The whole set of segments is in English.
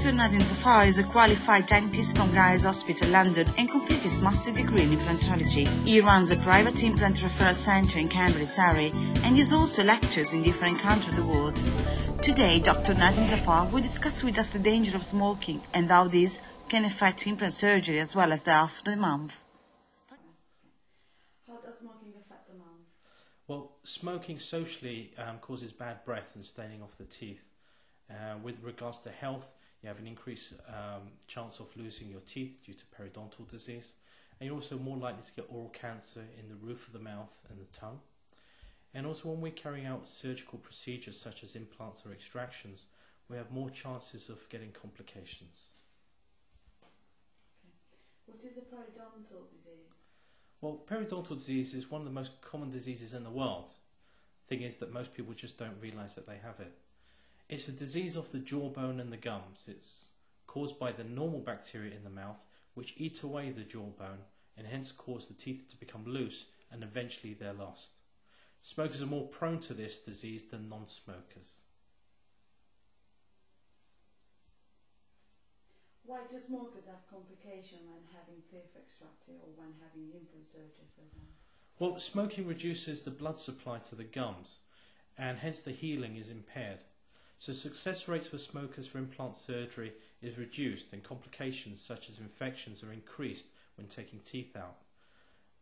Dr. Nadeem Zafar is a qualified dentist from Guy's Hospital, London, and completed his master's degree in implantology. He runs a private implant referral centre in Camberley, Surrey, and is also lectures in different countries of the world. Today, Dr. Nadeem Zafar will discuss with us the danger of smoking and how this can affect implant surgery as well as the health of the mouth. How does smoking affect the mouth? Well, smoking socially causes bad breath and staining off the teeth. With regards to health, you have an increased chance of losing your teeth due to periodontal disease, and you're also more likely to get oral cancer in the roof of the mouth and the tongue. And also when we're carrying out surgical procedures such as implants or extractions, we have more chances of getting complications. Okay. What is a periodontal disease? Well, periodontal disease is one of the most common diseases in the world. The thing is that most people just don't realise that they have it. It's a disease of the jawbone and the gums. It's caused by the normal bacteria in the mouth, which eat away the jawbone and hence cause the teeth to become loose and eventually they're lost. Smokers are more prone to this disease than non-smokers. Why do smokers have complications when having teeth extracted or when having implant surgery, for example? Well, smoking reduces the blood supply to the gums and hence the healing is impaired. So success rates for smokers for implant surgery is reduced and complications such as infections are increased when taking teeth out.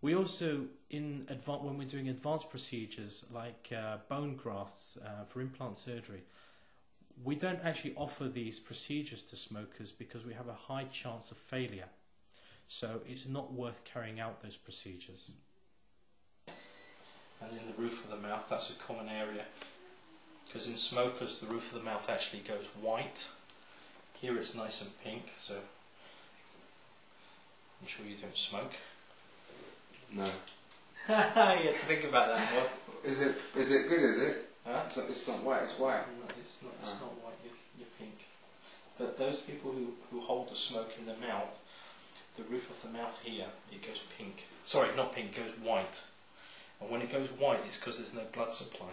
We also, when we're doing advanced procedures like bone grafts for implant surgery, we don't actually offer these procedures to smokers because we have a high chance of failure. So it's not worth carrying out those procedures. And in the roof of the mouth, that's a common area. Because in smokers, the roof of the mouth actually goes white. Here it's nice and pink, so I'm sure you don't smoke. No. You have to think about that one. Is it good, is it? Huh? It's not white, it's white. No, it's not white, you're pink. But those people who hold the smoke in the mouth, the roof of the mouth here, it goes pink. Sorry, not pink, it goes white. And when it goes white, it's because there's no blood supply.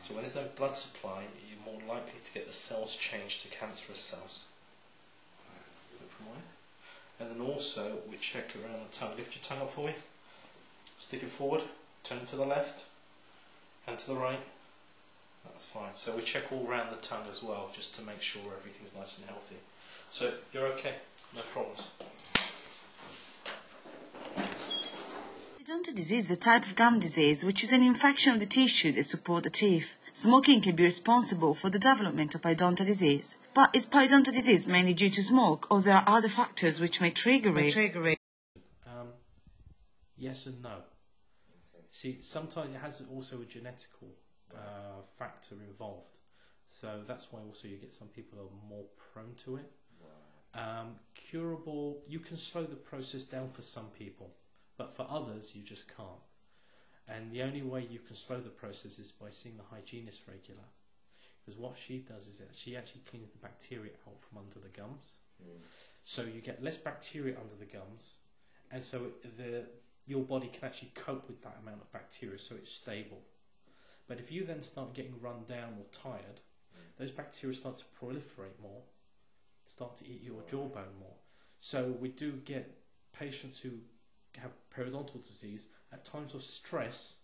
So when there's no blood supply, you're more likely to get the cells changed to cancerous cells. And then also, we check around the tongue. Lift your tongue up for me. Stick it forward. Turn it to the left. And to the right. That's fine. So we check all around the tongue as well, just to make sure everything's nice and healthy. So you're okay. No problems. Periodontal disease is a type of gum disease which is an infection of the tissue that support the teeth. Smoking can be responsible for the development of periodontal disease. But is periodontal disease mainly due to smoke, or there are other factors which may trigger it? Yes and no. Okay. See, sometimes it has also a genetical factor involved. So that's why also you get some people who are more prone to it. Wow. Curable, you can slow the process down for some people. But for others, you just can't. And the only way you can slow the process is by seeing the hygienist regular. Because what she does is that she actually cleans the bacteria out from under the gums. So you get less bacteria under the gums, and so your body can actually cope with that amount of bacteria, so it's stable. But if you then start getting run down or tired, those bacteria start to proliferate more, start to eat your jawbone more. So we do get patients who have periodontal disease, at times of stress,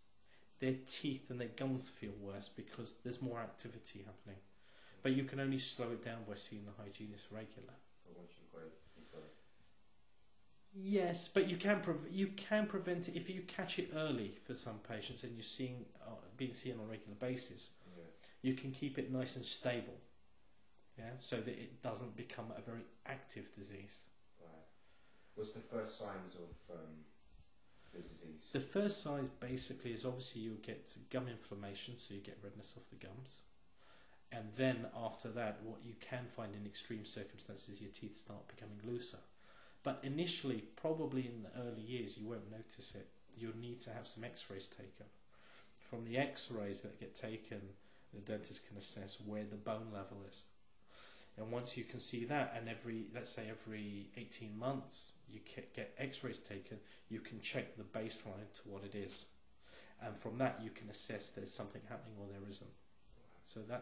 their teeth and their gums feel worse because there's more activity happening. But you can only slow it down by seeing the hygienist regular. But once you've got it. Yes, but you can prevent it if you catch it early for some patients and you're being seen on a regular basis. Yeah. You can keep it nice and stable, so that it doesn't become a very active disease. What's the first signs of the disease? The first signs basically is obviously you'll get gum inflammation, so you get redness of the gums. And then after that, what you can find in extreme circumstances, your teeth start becoming looser. But initially, probably in the early years, you won't notice it. You'll need to have some x-rays taken. From the x-rays that get taken, the dentist can assess where the bone level is. And once you can see that, and let's say every 18 months you get x-rays taken, you can check the baseline to what it is. And from that you can assess there's something happening or there isn't.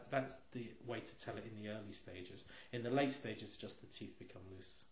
that's the way to tell it in the early stages. In the late stages, just the teeth become loose.